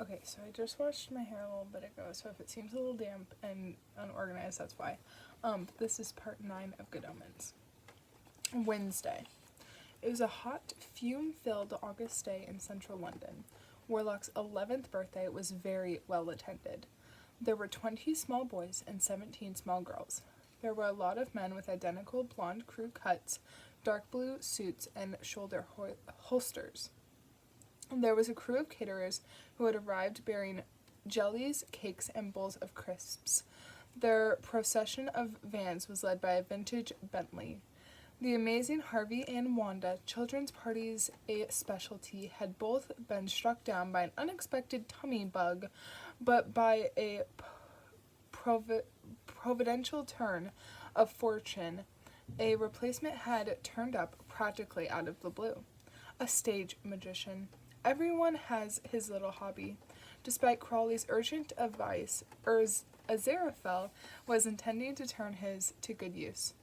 Okay, so I just washed my hair a little bit ago, so if it seems a little damp and unorganized, that's why. This is part 9 of Good Omens. Wednesday. It was a hot, fume-filled August day in central London. Warlock's 11th birthday was very well attended. There were 20 small boys and 17 small girls. There were a lot of men with identical blonde crew cuts, dark blue suits, and shoulder holsters. There was a crew of caterers who had arrived bearing jellies, cakes, and bowls of crisps. Their procession of vans was led by a vintage Bentley. The amazing Harvey and Wanda children's party's a specialty had both been struck down by an unexpected tummy bug, but by a providential turn of fortune, a replacement had turned up practically out of the blue. A stage magician. Everyone has his little hobby. Despite Crawley's urgent advice, Aziraphale was intending to turn his to good use.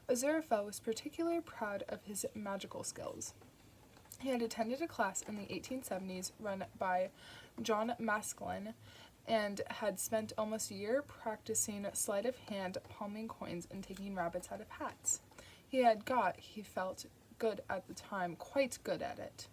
Aziraphale was particularly proud of his magical skills. He had attended a class in the 1870s run by John Maskelyne and had spent almost a year practicing sleight of hand, palming coins, and taking rabbits out of hats. He felt good at the time, quite good at it.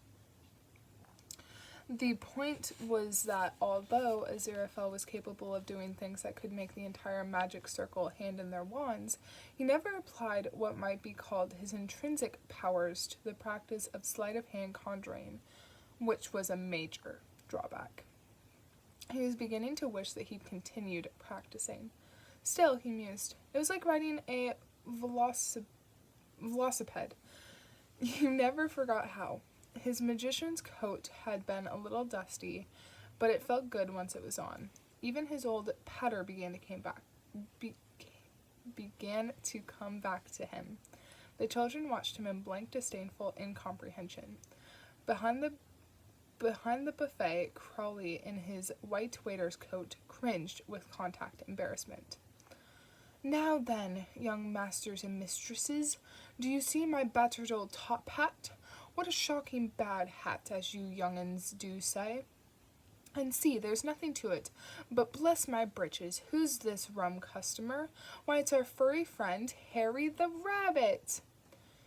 The point was that although Aziraphale was capable of doing things that could make the entire magic circle hand in their wands, he never applied what might be called his intrinsic powers to the practice of sleight-of-hand conjuring, which was a major drawback. He was beginning to wish that he'd continued practicing. Still, he mused, it was like riding a velocipede. You never forgot how. His magician's coat had been a little dusty, but it felt good once it was on. Even his old patter began to come back to him. The children watched him in blank, disdainful incomprehension. Behind the buffet, Crawley, in his white waiter's coat, cringed with contact embarrassment. Now then, young masters and mistresses, do you see my battered old top hat? What a shocking bad hat, as you young'uns do say. And see, there's nothing to it, but bless my breeches, who's this rum customer? Why, it's our furry friend, Harry the Rabbit.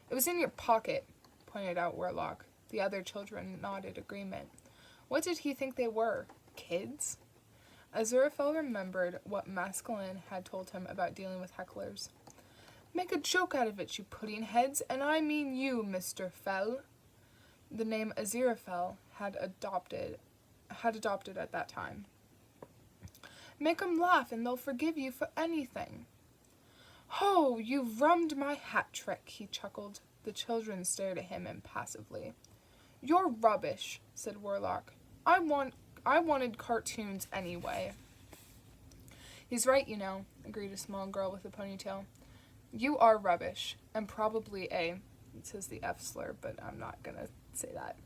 It was in your pocket, pointed out Warlock. The other children nodded agreement. What did he think they were? Kids? Aziraphale remembered what Maskelyne had told him about dealing with hecklers. Make a joke out of it, you pudding heads, and I mean you, Mr. Fell. The name Aziraphale had adopted at that time. Make 'em laugh, and they'll forgive you for anything. Ho, you've rummed my hat trick, he chuckled. The children stared at him impassively. You're rubbish, said Warlock. I wanted cartoons anyway. He's right, you know, agreed a small girl with a ponytail. You are rubbish, and probably it says the F slur, but I'm not gonna say that.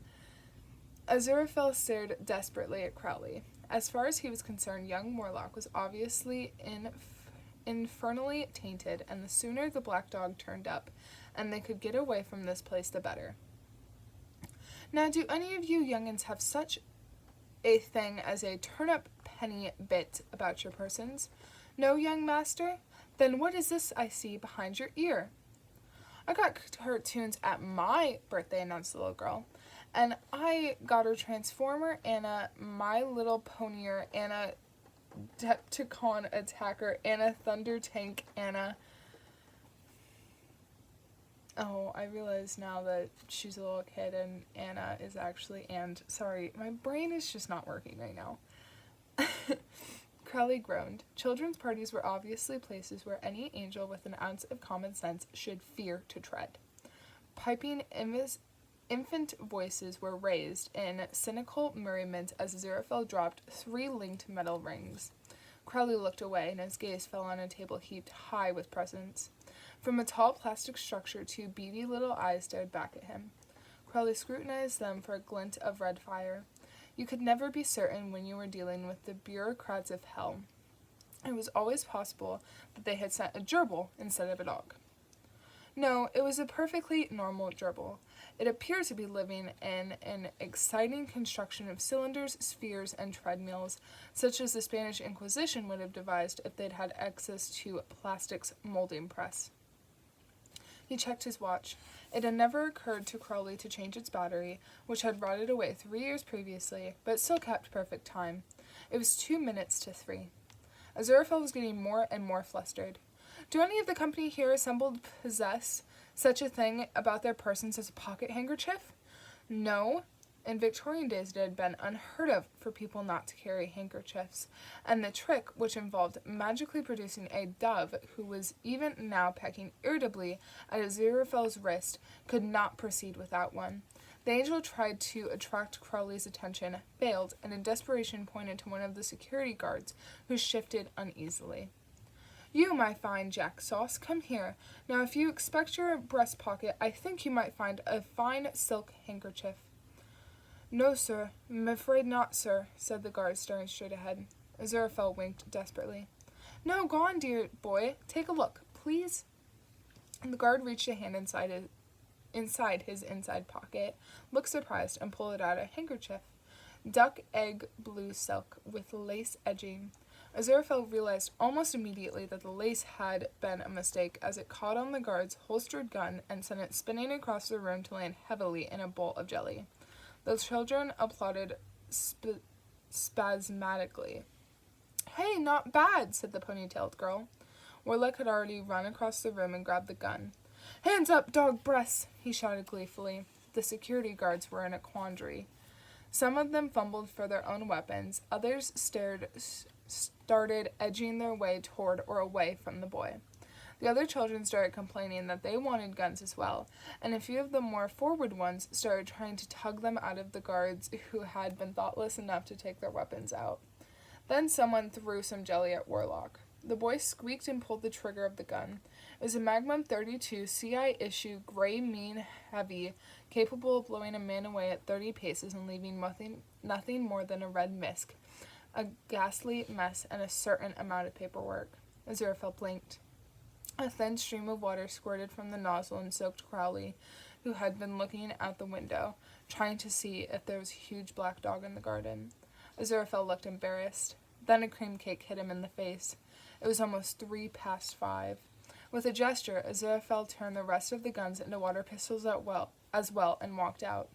Aziraphale stared desperately at Crowley. As far as he was concerned, young Warlock was obviously infernally tainted, and the sooner the black dog turned up, and they could get away from this place, the better. Now, do any of you young'uns have such a thing as a turnip penny bit about your persons? No, young master? Then what is this I see behind your ear? I got cartoons at my birthday, announced the little girl. And I got a Transformer and a My Little Ponyer and a Decepticon Attacker and a Thunder Tank and a... Oh, I realize now that she's a little kid and Anna is actually... Sorry, my brain is just not working right now. Crowley groaned. Children's parties were obviously places where any angel with an ounce of common sense should fear to tread. Piping infant voices were raised in cynical merriment as Aziraphale dropped 3 linked metal rings. Crowley looked away, and his gaze fell on a table heaped high with presents. From a tall plastic structure, 2 beady little eyes stared back at him. Crowley scrutinized them for a glint of red fire. You could never be certain when you were dealing with the bureaucrats of hell. It was always possible that they had sent a gerbil instead of a dog. No, it was a perfectly normal gerbil. It appeared to be living in an exciting construction of cylinders, spheres, and treadmills, such as the Spanish Inquisition would have devised if they'd had access to plastic's molding press. He checked his watch. It had never occurred to Crowley to change its battery, which had rotted away 3 years previously, but still kept perfect time. It was 2 minutes to 3. Aziraphale was getting more and more flustered. Do any of the company here assembled possess such a thing about their persons as a pocket handkerchief? No. In Victorian days, it had been unheard of for people not to carry handkerchiefs, and the trick, which involved magically producing a dove who was even now pecking irritably at Aziraphale's wrist, could not proceed without one. The angel tried to attract Crowley's attention, failed, and in desperation pointed to one of the security guards, who shifted uneasily. You, my fine Jack Sauce, come here. Now, if you expect your breast pocket, I think you might find a fine silk handkerchief. No, sir. I'm afraid not, sir, said the guard, staring straight ahead. Aziraphale winked desperately. No, go on, dear boy. Take a look, please. And the guard reached a hand inside his inside pocket, looked surprised, and pulled out a handkerchief. Duck egg blue silk with lace edging. Aziraphale realized almost immediately that the lace had been a mistake, as it caught on the guard's holstered gun and sent it spinning across the room to land heavily in a bowl of jelly. The children applauded spasmodically. Hey, not bad, said the pony-tailed girl. Warlock had already run across the room and grabbed the gun. Hands up, dog breasts, he shouted gleefully. The security guards were in a quandary. Some of them fumbled for their own weapons. Others started edging their way toward or away from the boy. The other children started complaining that they wanted guns as well, and a few of the more forward ones started trying to tug them out of the guards who had been thoughtless enough to take their weapons out. Then someone threw some jelly at Warlock. The boy squeaked and pulled the trigger of the gun. It was a Magnum 32 CI issue gray mean heavy, capable of blowing a man away at 30 paces and leaving nothing more than a red mist, a ghastly mess, and a certain amount of paperwork. Aziraphale blinked. A thin stream of water squirted from the nozzle and soaked Crowley, who had been looking out the window, trying to see if there was a huge black dog in the garden. Aziraphale looked embarrassed. Then a cream cake hit him in the face. It was almost 5:03. With a gesture, Aziraphale turned the rest of the guns into water pistols as well and walked out.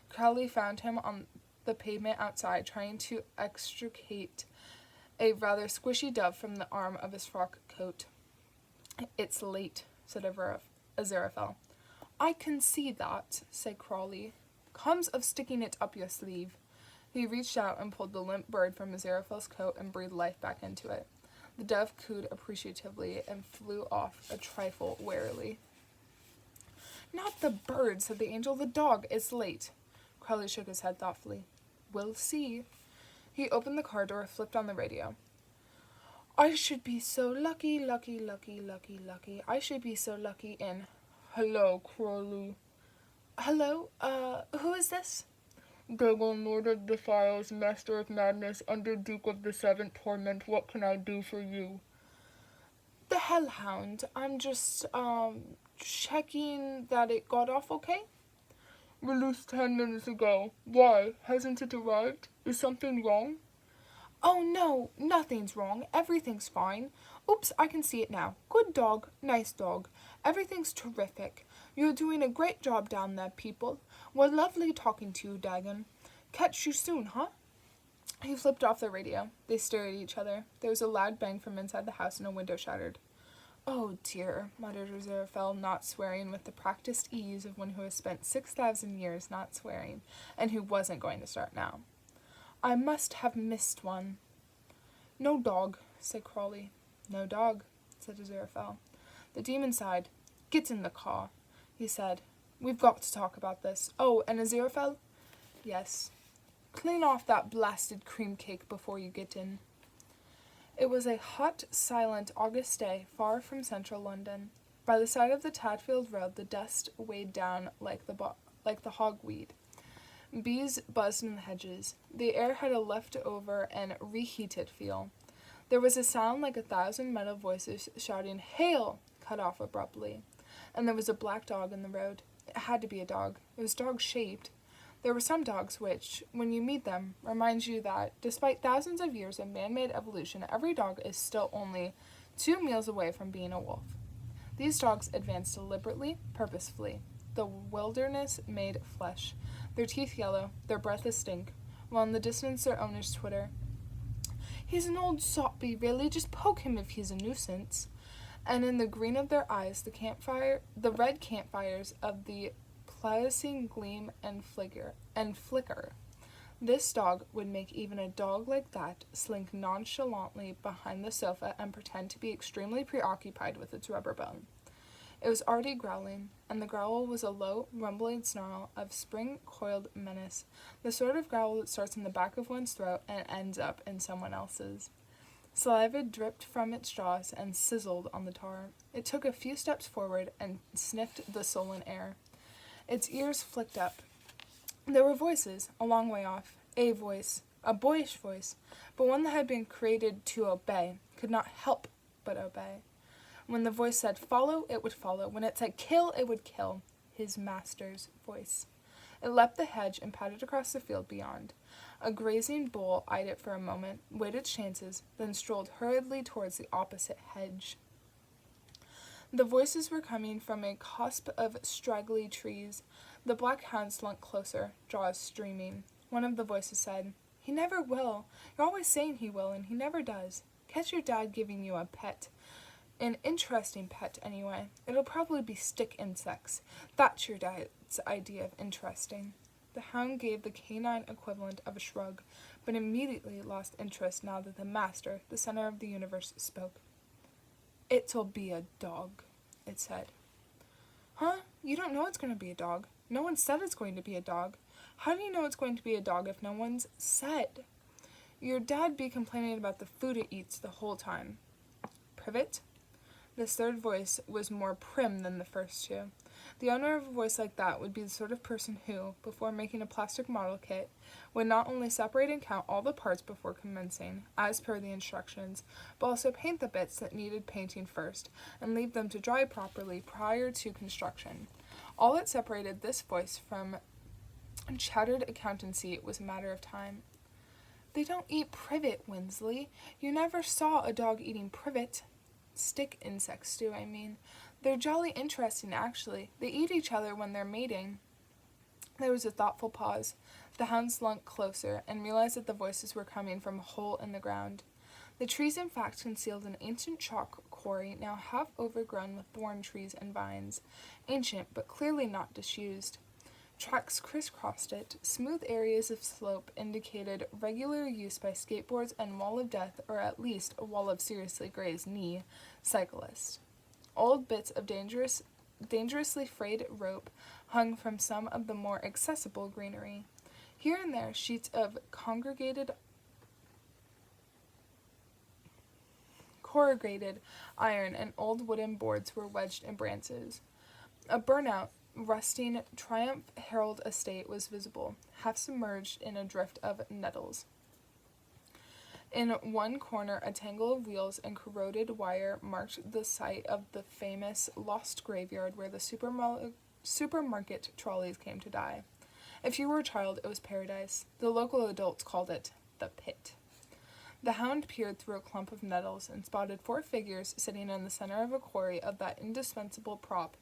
Crowley found him on the pavement outside, trying to extricate a rather squishy dove from the arm of his frock coat. It's late, said Aziraphale. I can see that, said Crowley. Comes of sticking it up your sleeve. He reached out and pulled the limp bird from Aziraphale's coat and breathed life back into it. The dove cooed appreciatively and flew off a trifle warily. Not the bird, said the angel. The dog. It's late. Crowley shook his head thoughtfully. We'll see. He opened the car door and flipped on the radio. I should be so lucky. I should be so lucky in... Hello, Crowley. Hello, who is this? Dagon, Lord of the Files, Master of Madness, Under Duke of the Seventh Torment, what can I do for you? The Hellhound. I'm just, checking that it got off okay? Released 10 minutes ago. Why? Hasn't it arrived? Is something wrong? Oh, no, nothing's wrong. Everything's fine. Oops, I can see it now. Good dog. Nice dog. Everything's terrific. You're doing a great job down there, people. Well, lovely talking to you, Dagon. Catch you soon, huh? He flipped off the radio. They stared at each other. There was a loud bang from inside the house and a window shattered. Oh, dear, muttered Aziraphale, not swearing with the practiced ease of one who has spent 6,000 years not swearing, and who wasn't going to start now. I must have missed one. No dog, said Crowley. No dog, said Aziraphale. The demon sighed. Get in the car, he said. We've got to talk about this. Oh, and Aziraphale? Yes. Clean off that blasted cream cake before you get in. It was a hot, silent August day far from central London. By the side of the Tadfield Road, the dust weighed down like the hogweed. Bees buzzed in the hedges. The air had a leftover and reheated feel. There was a sound like 1,000 metal voices shouting, Hail! Cut off abruptly. and there was a black dog in the road. It had to be a dog. It was dog-shaped. There were some dogs which, when you meet them, remind you that, despite thousands of years of man-made evolution, every dog is still only 2 meals away from being a wolf. These dogs advanced deliberately, purposefully. The wilderness made flesh, their teeth yellow, their breath a stink, while in the distance their owners twitter, "He's an old soppy, really, just poke him if he's a nuisance." And in the green of their eyes, the red campfires of the Pliocene gleam and flicker. This dog would make even a dog like that slink nonchalantly behind the sofa and pretend to be extremely preoccupied with its rubber bone. It was already growling, and the growl was a low, rumbling snarl of spring-coiled menace, the sort of growl that starts in the back of one's throat and ends up in someone else's. Saliva dripped from its jaws and sizzled on the tar. It took a few steps forward and sniffed the sullen air. Its ears flicked up. There were voices, a long way off. A voice, a boyish voice, but one that had been created to obey, could not help but obey. When the voice said follow, it would follow. When it said kill, it would kill. His master's voice. It leapt the hedge and padded across the field beyond. A grazing bull eyed it for a moment, weighed its chances, then strolled hurriedly towards the opposite hedge. The voices were coming from a cusp of straggly trees. The black hound slunk closer, jaws streaming. One of the voices said, "He never will. You're always saying he will, and he never does. Catch your dad giving you a pet. An interesting pet, anyway. It'll probably be stick insects. That's your dad's idea of interesting." The hound gave the canine equivalent of a shrug, but immediately lost interest now that the master, the center of the universe, spoke. "It'll be a dog," it said. "Huh? You don't know it's going to be a dog. No one said it's going to be a dog. How do you know it's going to be a dog if no one's said? Your dad be complaining about the food it eats the whole time." "Privet?" This third voice was more prim than the first two. The owner of a voice like that would be the sort of person who, before making a plastic model kit, would not only separate and count all the parts before commencing, as per the instructions, but also paint the bits that needed painting first, and leave them to dry properly prior to construction. All that separated this voice from chattered accountancy was a matter of time. "They don't eat privet, Winsley. You never saw a dog eating privet. Stick insects do, I mean. They're jolly interesting, actually. They eat each other when they're mating." There was a thoughtful pause. The hound slunk closer and realized that the voices were coming from a hole in the ground. The trees, in fact, concealed an ancient chalk quarry now half overgrown with thorn trees and vines. Ancient, but clearly not disused. Tracks crisscrossed it. Smooth areas of slope indicated regular use by skateboards and wall of death, or at least a wall of seriously grazed knee, cyclists. Old bits of dangerously frayed rope hung from some of the more accessible greenery. Here and there, sheets of corrugated iron and old wooden boards were wedged in branches. A burnout, rusting Triumph Herald estate was visible, half submerged in a drift of nettles. In one corner, a tangle of wheels and corroded wire marked the site of the famous lost graveyard where the supermarket trolleys came to die. If you were a child, it was paradise. The local adults called it the pit. The hound peered through a clump of nettles and spotted 4 figures sitting in the center of a quarry of that indispensable prop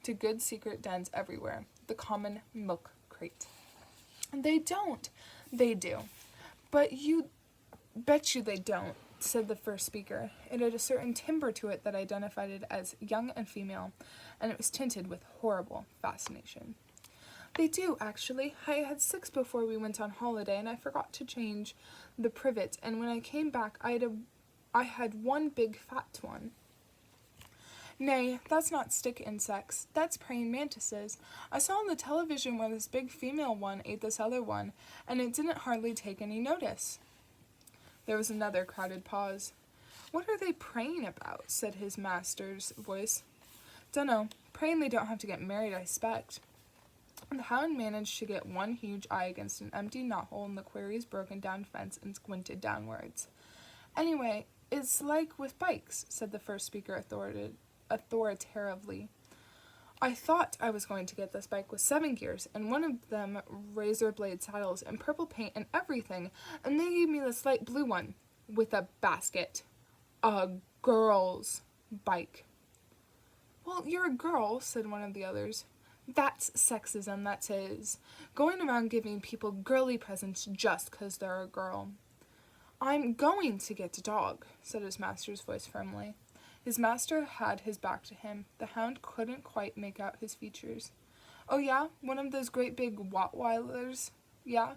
to good secret dens everywhere, the common milk crate. "They don't." "They do. But bet you they don't," said the first speaker. It had a certain timbre to it that identified it as young and female, and it was tinted with horrible fascination. "They do, actually. I had 6 before we went on holiday, and I forgot to change the privet, and when I came back I had one big fat one." "Nay, that's not stick insects. That's praying mantises. I saw on the television where this big female one ate this other one, and it didn't hardly take any notice." There was another crowded pause. "What are they praying about?" said his master's voice. "Dunno. Praying they don't have to get married, I expect." The hound managed to get one huge eye against an empty knothole in the quarry's broken-down fence and squinted downwards. "Anyway, it's like with bikes," said the first speaker authoritatively. I thought I was going to get this bike with 7 gears, and one of them razor blade saddles and purple paint and everything, and they gave me this light blue one with a basket. A girl's bike. Well, you're a girl, said one of the others. That's sexism, that is. Going around giving people girly presents just 'cause they're a girl. I'm going to get a dog, said his master's voice firmly. His master had his back to him. The hound couldn't quite make out his features. Oh yeah? One of those great big Rottweilers? Yeah?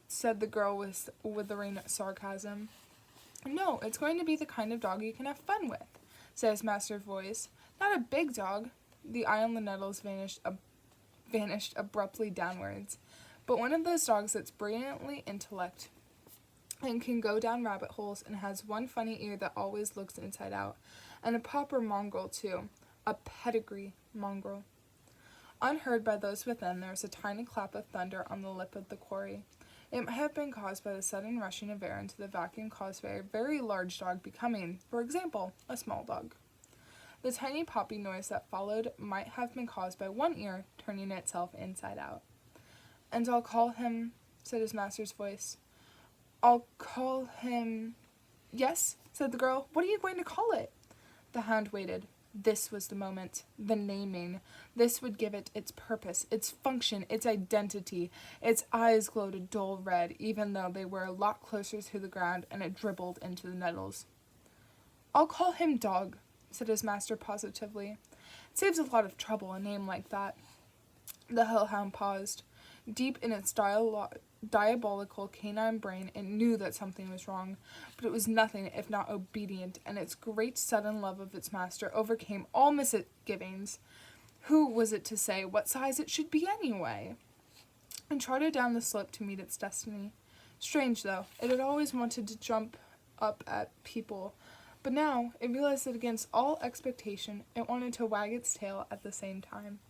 Said the girl with withering sarcasm. No, it's going to be the kind of dog you can have fun with, said his master's voice. Not a big dog. The eye on the nettles vanished abruptly downwards. But one of those dogs that's brilliantly intellect and can go down rabbit holes and has one funny ear that always looks inside out. And a proper mongrel, too. A pedigree mongrel. Unheard by those within, there was a tiny clap of thunder on the lip of the quarry. It might have been caused by the sudden rushing of air into the vacuum caused by a very large dog becoming, for example, a small dog. The tiny popping noise that followed might have been caused by one ear turning itself inside out. And I'll call him, said his master's voice. I'll call him... Yes, said the girl. What are you going to call it? The hound waited. This was the moment. The naming. This would give it its purpose, its function, its identity. Its eyes glowed a dull red, even though they were a lot closer to the ground, and it dribbled into the nettles. I'll call him Dog, said his master positively. It saves a lot of trouble, a name like that. The hellhound paused. Deep in its diabolical canine brain, it knew that something was wrong, but it was nothing if not obedient, and its great sudden love of its master overcame all misgivings. Who was it to say what size it should be anyway? And trotted down the slope to meet its destiny. Strange, though, it had always wanted to jump up at people, but now it realized that against all expectation, it wanted to wag its tail at the same time.